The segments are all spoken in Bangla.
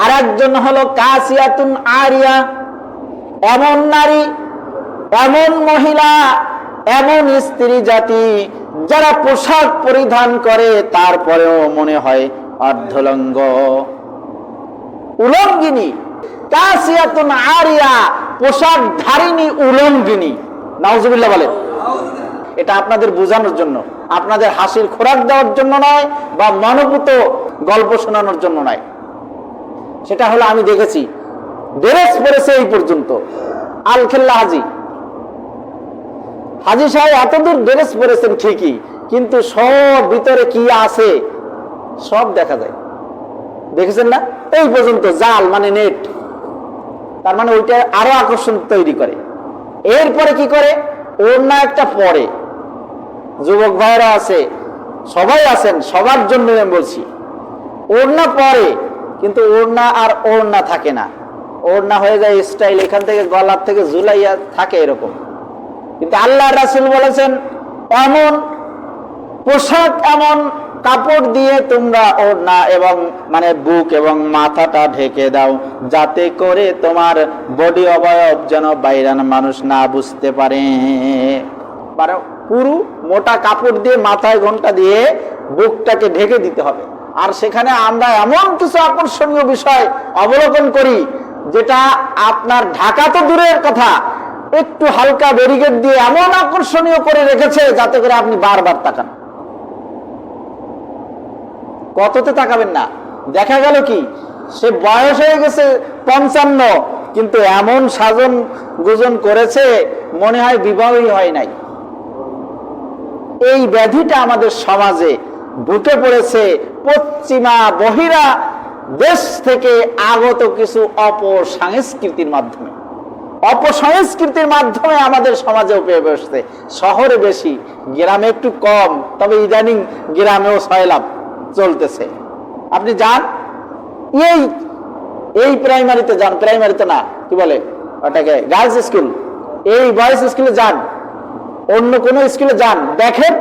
আর একজন হলো কাসিয়াতুন আরিয়া, এমন নারী, এমন মহিলা, এমন স্ত্রী জাতি যারা পোশাক পরিধান করে তারপরেও মনে হয় অর্ধলঙ্গ, উলঙ্গিনী। কাসিয়াতুন আরিয়া, পোশাক ধারিণী উলঙ্গিনী। নাউজুবিল্লাহ বলেন। এটা আপনাদের বোঝানোর জন্য, আপনাদের হাসির খোরাক দেওয়ার জন্য নয়, বা মনোভূত গল্প শোনানোর জন্য নয়। সেটা হলো আমি দেখেছি ড্রেস পরেছে এই পর্যন্ত আলখেল্লা হাজি সাহেব এতদূর ড্রেস পরেছেন ঠিকই, কিন্তু সব ভিতরে কি আছে সব দেখা যায়। দেখেছেন না? এই পর্যন্ত জাল মানে নেট, তার মানে ওইটা আরো আকর্ষণ তৈরি করে। এরপরে কি করে, ওড়না একটা পরে, যুবক ভাইরা আছে, সবাই আছেন, সবার জন্য আমি বলছি, ওড়না পরে, কিন্তু ওড়না আর ওড়না থাকে না, ওড়না হয়ে যায় স্টাইল, এখান থেকে গলার থেকে ঝুলাইয়া থাকে এরকম। কিন্তু আল্লাহ রাসূল বলেছেন এমন পোশাক, এমন কাপড় দিয়ে তোমরা ওড়না এবং মানে বুক এবং মাথাটা ঢেকে দাও, যাতে করে তোমার বডি অবয়ব যেন বাইরের মানুষ না বুঝতে পারে। মানে পুরো মোটা কাপড় দিয়ে মাথায় ঘোমটা দিয়ে বুকটাকে ঢেকে দিতে হবে। আর সেখানে আমরা এমন কিছু আকর্ষণীয় বিষয় অবলোকন করি যেটা আপনার ঢাকা তো দূরের কথা, একটু হালকা ব্যারিকেড দিয়ে এমন আকর্ষণীয় করে রেখেছে যাতে করে আপনি বারবার তাকান। কততে তাকাবেন না? দেখা গেল কি সে বয়স হয়ে গেছে 55, কিন্তু এমন সাজন গুজন করেছে মনে হয় বিবাহই হয় নাই। এই ব্যাধিটা আমাদের সমাজে ঢুকে পড়েছে পশ্চিমা বহিরা দেশ থেকে আগত কিছু অপসংস্কৃতির মাধ্যমে। অপসংস্কৃতির মাধ্যমে আমাদের সমাজেও পেয়ে বসছে। শহরে বেশি, গ্রামে একটু কম, তবে ইদানিং গ্রামেও সয়লাভ চলতেছে। আপনি যান এই প্রাইমারিতে যান, প্রাইমারিতে না কি বলে ওটাকে, গার্লস স্কুল, এই বয়েজ স্কুলে যান, অন্য কোনো স্কুলে যান, দেখেন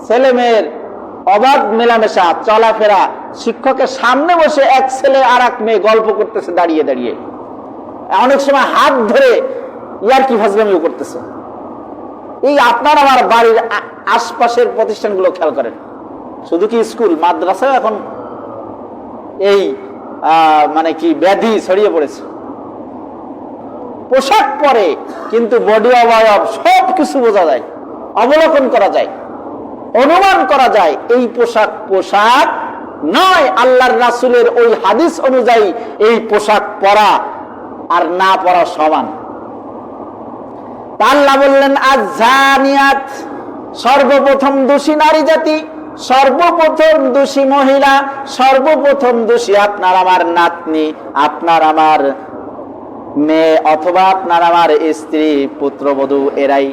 ছেলে মেয়ের অবাধ মেলামেশা, চলাফেরা। শিক্ষকের সামনে বসে এক ছেলে আর এক মেয়ে গল্প করতেছে দাঁড়িয়ে দাঁড়িয়ে, অনেক সময় হাত ধরে ইয়ার্কি ফাজলামিও করতেছে। এই আপনার আমার বাড়ির আশপাশের প্রতিষ্ঠানগুলো খেয়াল করেন, শুধু কি স্কুল, মাদ্রাসায় এখন এই মানে কি ব্যাধি ছড়িয়ে পড়েছে। পোশাক পরে কিন্তু বডি অবয়ব সব কিছু বোঝা যায়, অবলোকন করা যায়, অনুমান করা যায়। এই পোশাক নয়। আল্লাহর রাসূলের ওই হাদিস অনুযায়ী এই পোশাক পরা আর না পরা সমান। আল্লাহ বললেন আয-যানিয়াত, সর্বপ্রথম দোষী নারী জাতি, সর্বপ্রথম দোষী মহিলা, সর্বপ্রথম দোষী আপনার আমার নাতনি, আপনার আমার মেয়ে, অথবা আপনার আমার স্ত্রী, পুত্রবধূ, এরাই।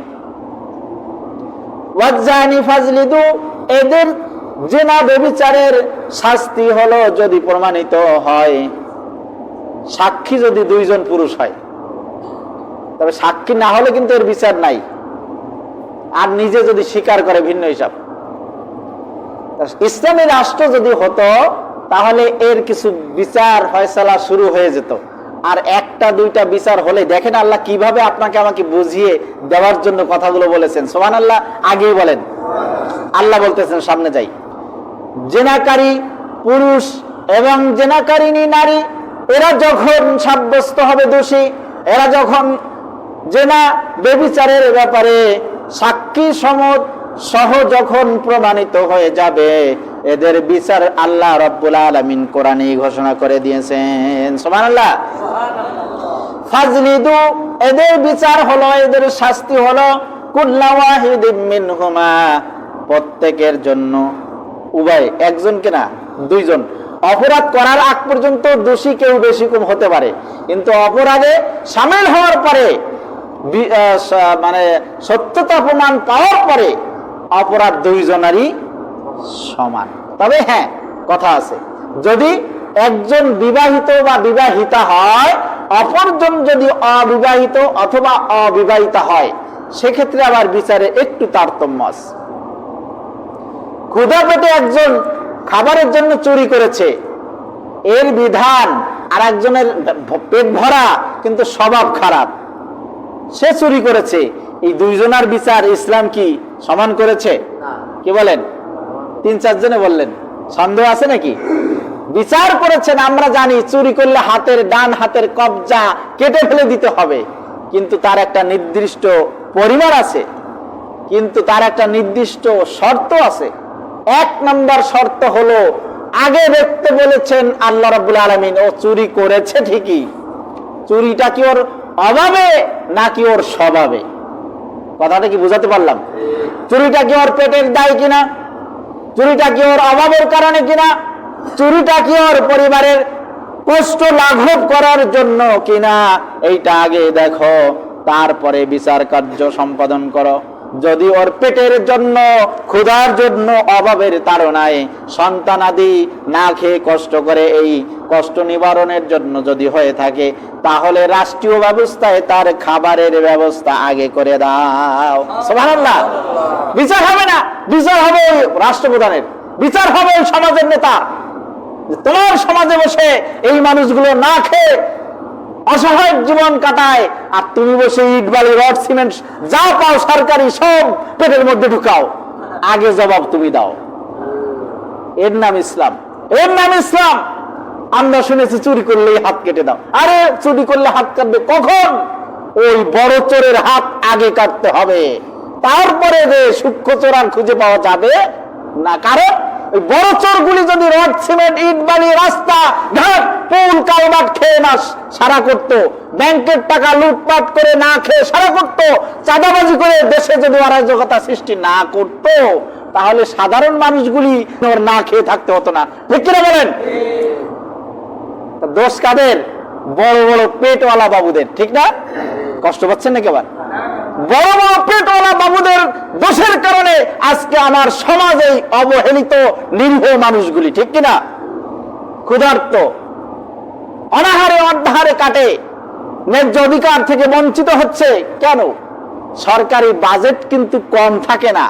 ওয়াজ্জানি ফাজলিদু, এদের জিনা ব্যভিচারের শাস্তি হলো যদি প্রমাণিত হয়, সাক্ষী যদি 2 জন পুরুষ হয়, তবে সাক্ষী না হলে কিন্তু এর বিচার নাই। আর নিজে যদি স্বীকার করে ভিন্ন হিসাব। ইসলামী রাষ্ট্র যদি হতো তাহলে এর কিছু বিচার ফয়সালা শুরু হয়ে যেত। আর 1টা 2টা বিচার হলে দেখেন আল্লাহ কিভাবে আপনাকে আমাকে বুঝিয়ে দেওয়ার জন্য কথাগুলো বলেছেন। সুবহানাল্লাহ, আগেই বলেন। আল্লাহ বলতেছেন, সামনে যাই, জেনাকারী পুরুষ এবং জেনাকারিনী নারী, এরা যখন সাব্যস্ত হবে দোষী, এরা যখন জেনা ব্যভিচারের ব্যাপারে সাক্ষী সহ যখন প্রমাণিত হয়ে যাবে, এদের বিচার আল্লাহ রাব্বুল আলামিন কোরআনে ঘোষণা করে দিয়েছেন। সুবহানাল্লাহ। ফাজলিদু, এদের বিচার হলো, এদের শাস্তি হলো কুল্লা ওয়াহিদিন মিনহুমা, প্রত্যেকের জন্য, উভয়, একজনকে না 2 জন। অপরাধ করার আগ পর্যন্ত দোষী কেউ বেশি কম হতে পারে, কিন্তু অপরাধে শামিল হওয়ার পরে মানে সত্যতা প্রমাণ পাওয়ার পরে অপরাধ 2 জনেরই সমান। তবে হ্যাঁ, কথা আছে, যদি একজন বিবাহিত বা বিবাহিতা হয়, অপরজন যদি অবিবাহিত অথবা অবিবাহিতা হয়, সেক্ষেত্রে আবার বিচারে একটু তারতম্য আছে। ক্ষুধা পেটে একজন খাবারের জন্য চুরি করেছে, এর বিধান, আর একজনের পেট ভরা কিন্তু স্বভাব খারাপ, সে চুরি করেছে, এই দুইজনের বিচার ইসলাম কি সমান করেছে? কি বলেন? 3-4 জনে বললেন, সন্দেহ আছে নাকি? বিচার করেছেন। আমরা জানি চুরি করলে ডান হাতের কবজা কেটে ফেলে দিতে হবে, কিন্তু তার একটা নির্দিষ্ট পরিমাণ আছে, কিন্তু তার একটা নির্দিষ্ট শর্ত আছে। 1 নম্বর শর্ত হলো, আগে দেখতে বলেছেন আল্লাহ রাব্বুল আলামিন, ও চুরি করেছে ঠিকই, চুরিটা কি ওর অভাবে নাকি ওর স্বভাবে? কথাটা কি বুঝাতে পারলাম? চুরিটা কি ওর পেটের দায় কিনা, চুরিটা কি ওর অভাবের কারণে কিনা, চুরিটা কি ওর পরিবারের কষ্ট লাঘব করার জন্য কিনা, এইটা আগে দেখো, তারপরে বিচার কার্য সম্পাদন করো। যদি ওর পেটের জন্য, ক্ষুধার জন্য, অভাবের তাড়নায় সন্তানাদি না খেয়ে কষ্ট করে, এই কষ্ট নিবারণের জন্য যদি হয়ে থাকে, তাহলে রাষ্ট্রীয় ব্যবস্থায় তার খাবারের ব্যবস্থা আগে করে দাও। সুবহানাল্লাহ। বিচার হবে না, বিচার হবে রাষ্ট্রপ্রধানের, বিচার হবে সমাজের নেতা। তোমার সমাজে বসে এই মানুষগুলো না খেয়ে অসহায় জীবন কাটায়, আর তুমি বসে ইট বালি রড সিমেন্ট যা পাও সরকারি সব পেটের মধ্যে ঢুকাও, আগে জবাব তুমি দাও। এর নাম ইসলাম, এর নাম ইসলাম। আমরা শুনেছি চুরি করলেই হাত কেটে দাও। আরে চুরি করলে হাত কাটবে কখন? ওই বড় চোরের হাত আগে কাটতে হবে, তারপরে যে সূক্ষ্ম চোর আর খুঁজে পাওয়া যাবে না। কারণ ওই বড় চোরগুলি যদি রড সিমেন্ট ইট বালি রাস্তা ঘাট পুল কালভার্ট খেয়ে না সারা করতো, ব্যাংকের টাকা লুটপাট করে না খেয়ে সারা করতো, চাঁদাবাজি করে দেশে যদি অরাজকতা সৃষ্টি না করতো, তাহলে সাধারণ মানুষগুলি না খেয়ে থাকতে হতো না। ঠিক কিনা বলেন? দোষ কাদের? বড় বড় পেটওয়ালা বাবুদের। ঠিক না? কষ্ট পাচ্ছেন নাকি? আবার বড় বড় পেটওয়ালা বাবুদের দোষের কারণে আজকে আমার সমাজে অবহেলিত নিরীহ মানুষগুলি, ঠিক কিনা, ক্ষুধার্ত, অনাহারে অর্ধাহারে কাটে, ন্যায্য অধিকার থেকে বঞ্চিত হচ্ছে। কেন? সরকারি বাজেট কিন্তু কম থাকে না,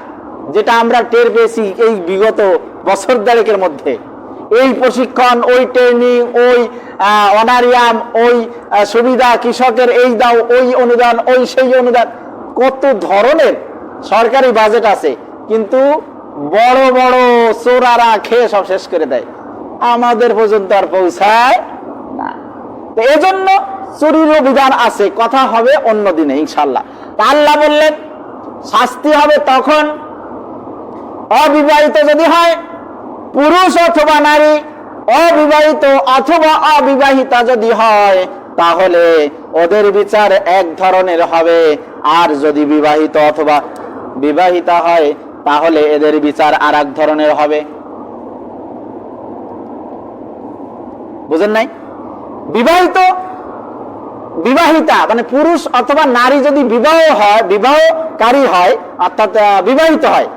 যেটা আমরা টের পেয়েছি এই বিগত বছর দেড়েকের মধ্যে। এই প্রশিক্ষণ, ওই ট্রেনিং, ওই অনারিয়াম, ওই সুবিধা, কৃষকের এই দাও, ওই অনুদান, ওই সেই অনুদান, কত ধরনের সরকারি বাজেট আছে, কিন্তু বড় বড় চোরারা খেয়ে সব শেষ করে দেয়, আমাদের পর্যন্ত আর পৌঁছায় না। তো এজন্য চুরিরও বিধান আছে, কথা হবে অন্য দিনে ইনশাল্লাহ। আল্লাহ বললেন শাস্তি হবে তখন অবিবাহিত যদি হয়, পুরুষ অথবা নারী, অবিবাহিত অথবা অবিবাহিতা যদি হয়, তাহলে ওদের বিচার এক ধরনের হবে। আর যদি বিবাহিত অথবা বিবাহিতা হয়, তাহলে এদের বিচার আর এক ধরনের হবে। বুঝেন নাই? বিবাহিত বিবাহিতা মানে পুরুষ অথবা নারী যদি বিবাহ হয়, বিবাহকারী হয়, অর্থাৎ বিবাহিত হয়,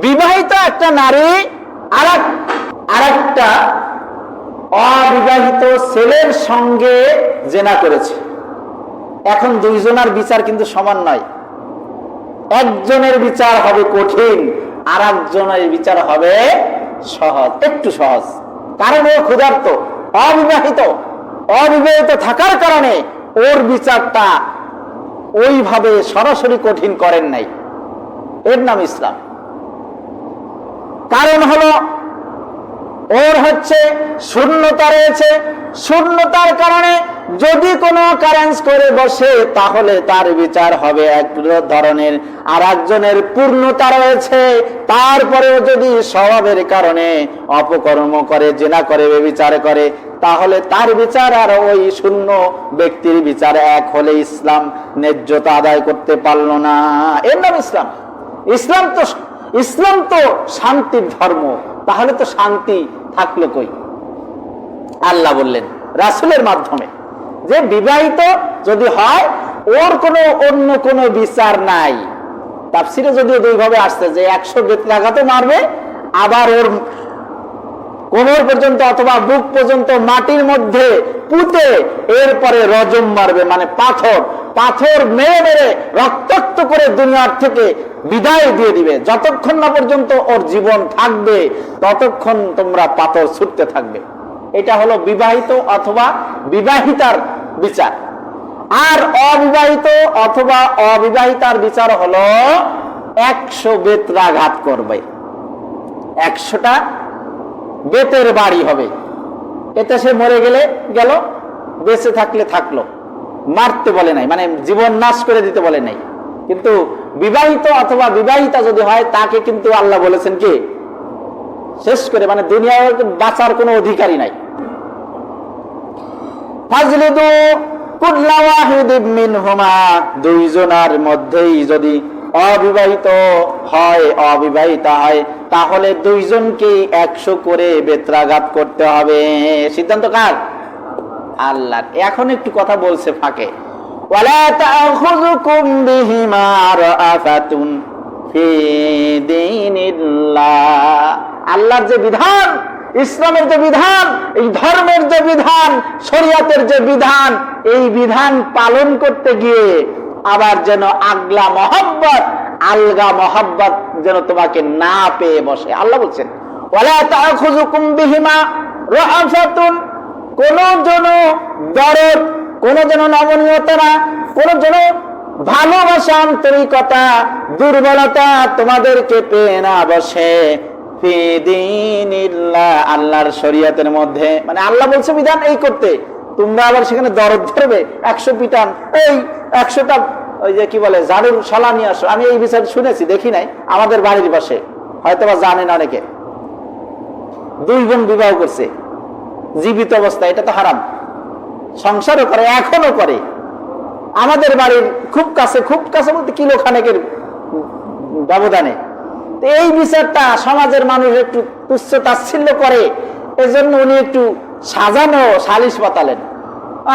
বিবাহিত একটা নারী আরেকটা অবিবাহিত ছেলের সঙ্গে জেনা করেছে, এখন দুইজনের বিচার কিন্তু সমান নয়। একজনের বিচার হবে কঠিন, আর একজনের বিচার হবে সহজ, একটু সহজ। কারণ ও ক্ষুধার্ত, অবিবাহিত থাকার কারণে ওর বিচারটা ওইভাবে সরাসরি কঠিন করেন নাই। এর নাম ইসলাম। কারণ হলো ওর হচ্ছে শূন্যতা রয়েছে, শূন্যতার কারণে যদি কোনো কারেন্স করে বসে, তাহলে তার বিচার হবে এক ধরনের। আর একজনের পূর্ণতা রয়েছে, তারপরেও যদি স্বভাবের কারণে অপকর্ম করে, জেনা করে, ব্যভিচার করে, তাহলে তার বিচার আর ওই শূন্য ব্যক্তির বিচার এক হলে ইসলাম ন্যায্যতা আদায় করতে পারল না। এর নাম ইসলাম। ইসলাম তো শান্তির ধর্ম, তাহলে তো শান্তি থাকলো কই? আল্লাহ বললেন রাসূলের মাধ্যমে যে বিবাহিত যদি হয়, ওর কোনো অন্য কোনো বিচার নাই। তাফসীরে যদিও দুইভাবে আসছে যে 100 বেত্রাঘাতও মারবে, আবার ওর কোমর পর্যন্ত অথবা বুক পর্যন্ত মাটির মধ্যে পুঁতে এরপরে রজম মারবে, মানে পাথর মেরে মেরে রক্তাক্ত করে দুনিয়ার থেকে বিদায় দিয়ে দিবে। যতক্ষণ না পর্যন্ত ওর জীবন থাকবে, ততক্ষণ তোমরা পাথর ছুটতে থাকবে। এটা হলো বিবাহিত অথবা বিবাহিতার বিচার। আর অবিবাহিত অথবা অবিবাহিতার বিচার হলো 100 বেত্রাঘাত করবে, 100টা বেতের বাড়ি হবে। এতে সে মরে গেলে গেল, বেঁচে থাকলে থাকলো, মারতে বলে নাই, মানে জীবন নাশ করে দিতে বলে নাই। কিন্তু বিবাহিত অথবা বিবাহিতা যদি হয় তাকে কিন্তু আল্লাহ বলেছেন কি শেষ করে, মানে দুনিয়ায় বাঁচার কোনো অধিকারই নাই। ফাজলিদু কুল্লা ওয়াহিদিন মিনহুমা, দুইজনের মধ্যেই যদি অবিবাহিত হয় অবিবাহিতা হয় তাহলে দুইজনকেই 100 করে বেত্রাঘাত করতে হবে। সিদ্ধান্ত কার? আল্লাহ। এখন একটু কথা বলছে ফাঁকে, ওয়ালা তাখুযুকুম বিহিমা রাআফাতুন ফি দীনিল্লাহ। আল্লাহর যে বিধান, ইসলামের যে বিধান, এই ধর্মের যে বিধান, শরীয়তের যে বিধান, এই বিধান পালন করতে গিয়ে আবার যেন আলগা মহব্বত যেন তোমাকে না পেয়ে বসে। আল্লাহ বলছেন ওয়ালা তাখুযুকুম বিহিমা রাআফাতুন, কোন জন দরদ, কোন জন নমনীয়তা না, কোন জন ভালোবাসা, আন্তরিকতা, দুর্বলতা তোমাদেরকে পেয়ে না বসে ফি দীনিল্লাহ, আল্লাহর শরীয়তের মধ্যে। মানে আল্লাহ বলছে বিধান এই করতে, তোমরা আবার সেখানে দরদ ধরবে, 100 পিটান, এই 100টা ওই যে কি বলে ঝাড়ুর শলা নিয়ে আসো। আমি এই বিষয়ে শুনেছি, দেখি নাই, আমাদের বাড়ির পাশে, হয়তো বা জানেন অনেকে, 2 বোন বিবাহ করছে জীবিত অবস্থায়, এটা তো হারাম, সংসারও করে এখনো করে। আমাদের বাড়ির খুব কাছে বলতে কিলোখানেকের ব্যবধানে। এই বিচারটা সমাজের মানুষ একটু তুচ্ছ তাচ্ছিল্য করে, এজন্য উনি একটু সাজানো সালিশ পাতালেন,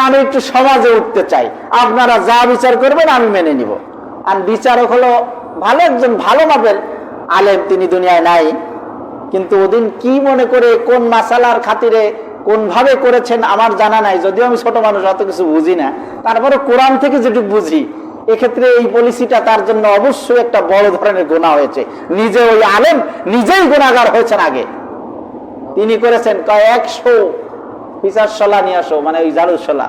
আমি একটু সমাজে উঠতে চাই, আপনারা যা বিচার করবেন আমি মেনে নিব। আর বিচারক হলো ভালো একজন ভালো মাপের আলেম, তিনি দুনিয়ায় নাই, কিন্তু ওদিন কি মনে করে কোন মাসালার খাতিরে কোন ভাবে করেছেন আমার জানা নাই, যদিও আমি ছোট মানুষ অত কিছু বুঝি না, তারপরে কোরআন থেকে যেটুকু বুঝি, এক্ষেত্রে এই পলিসিটা তার জন্য অবশ্যই একটা বড় ধরনের গুনাহ হয়েছে। নিজে ওই আলেম নিজেই গুনাহগার হয়েছেন আগে। তিনি করেছেন 100 পিসার শলা নিয়ে আসো, মানে ওই ঝাড়ুর শলা,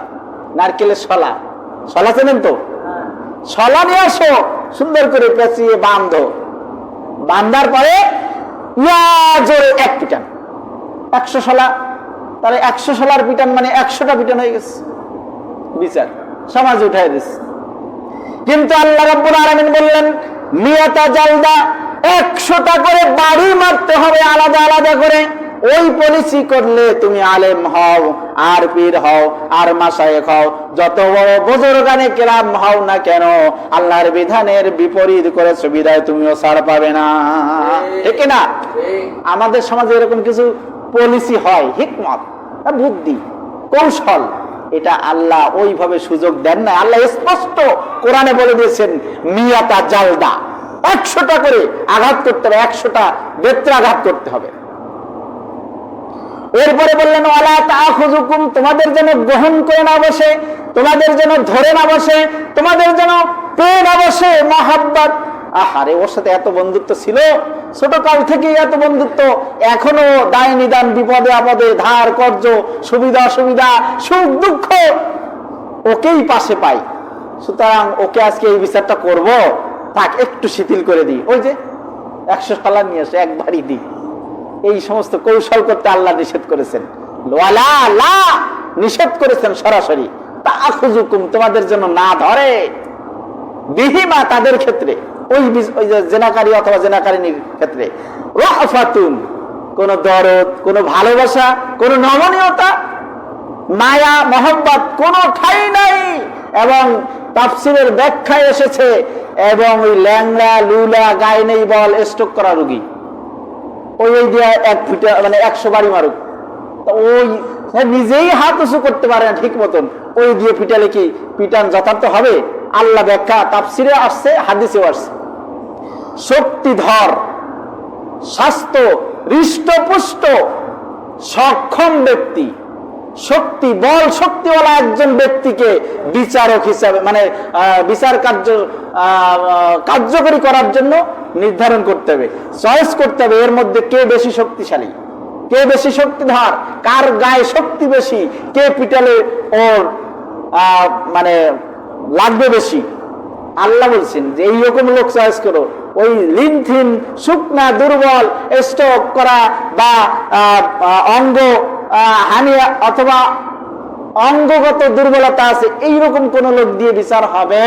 নারকেলের শলা চেনেন তো, শলা নিয়ে আসো, সুন্দর করে পেঁচিয়ে বান্ধার পরে জোরে 1 পিটান, 100 শলা, তাহলে 100 শলার পিটান মানে 100টা পিটান হয়ে গেছে, বিচার সমাজে উঠাই দিচ্ছে। কিন্তু আল্লাহ রাব্বুল আলামিন বললেন মিয়াতা জালদা, 100টা করে বাড়ি মারতে হবে আলাদা আলাদা করে। ওই পলিসি করলে তুমি আলেম হও আর পীর হও আর মাশায়েখ হও, যত বড় বুজুর্গানে কেরাম হও না কেন, আল্লাহর বিধানের বিপরীত করেছো বিধায় তুমিও ছাড় পাবে না, ঠিক না? আমাদের সমাজে এরকম কিছু পলিসি হয়, হিকমত, বুদ্ধি, কৌশল, এটা আল্লাহ ওইভাবে সুযোগ দেন না। আল্লাহ স্পষ্ট কোরআনে বলে দিয়েছেন মিয়াতা জালদা, 100টা করে আঘাত করতে হবে, 100টা বেত্রাঘাত করতে হবে। এরপরে বললেন ওয়ালা তাখুযুকুম, তোমাদের যেন গ্রহণ করে না বসে, তোমাদের যেন ধরে না বসে, তোমাদের যেন পেয়ে না বসে মহাব্বত। আহারে, ওর সাথে এত বন্ধুত্ব ছিল, ছোটকাল থেকেই এত বন্ধুত্ব, এখনো দায় নিদান, বিপদে আপদে, ধার কর্জ, সুবিধা অসুবিধা, সুখ দুঃখ ওকেই পাশে পাই, সুতরাং ওকে আজকে এই বিচারটা করব, থাক একটু শিথিল করে দিই, ওই যে 100 শলা নিয়ে এসে একবারই দিই। এই সমস্ত কৌশল করতে আল্লাহ নিষেধ করেছেন, নিষেধ করেছেন সরাসরি। তাখুযুকুম, তোমাদের জন্য না ধরে, বিহিমা, তাদের ক্ষেত্রে, ওই যে জেনাকারী অথবা জেনাকারিনীর ক্ষেত্রে, রাফাতুন, কোন দরদ, কোন ভালোবাসা, কোন নমনীয়তা, মায়া মহব্বত কোন ঠাই নাই। এবং তাফসীরের ব্যাখ্যায় এসেছে, এবং ওই ল্যাংড়া লুলা গায়ে নেই বল স্ট্রোক করা রোগী, ওই দিয়ে 1 ফিটা মানে 100 বাড়ি মারুক, ওই নিজেই হাত উঁচু করতে পারে না ঠিক মতন, ওই দিয়ে পিটালে কি পিটান যথার্থ হবে? আল্লাহ ব্যাখ্যা তাফসীরে আসছে, হাদিসেও আসছে। শক্তিধর, স্বাস্থ্য, হৃষ্টপুষ্ট, সক্ষম ব্যক্তি, বল শক্তিওয়ালা একজন ব্যক্তিকে বিচারক হিসাবে, মানে বিচার কার্যকরী করার জন্য নির্ধারণ করতে হবে, চয়েস করতে হবে, এর মধ্যে কে বেশি শক্তিশালী, কে বেশি শক্তিধর, কার গায়ে শক্তি বেশি, কে পিটালে ওর মানে লাগবে বেশি। আল্লাহ বলছেন যে এইরকম লোক চয়েস করো, ওই লিনথিন শুকনা দুর্বল স্ট্রোক করা বা অঙ্গ হানি অথবা অঙ্গগত দুর্বলতা আছে এইরকম কোন লোক দিয়ে বিচার হবে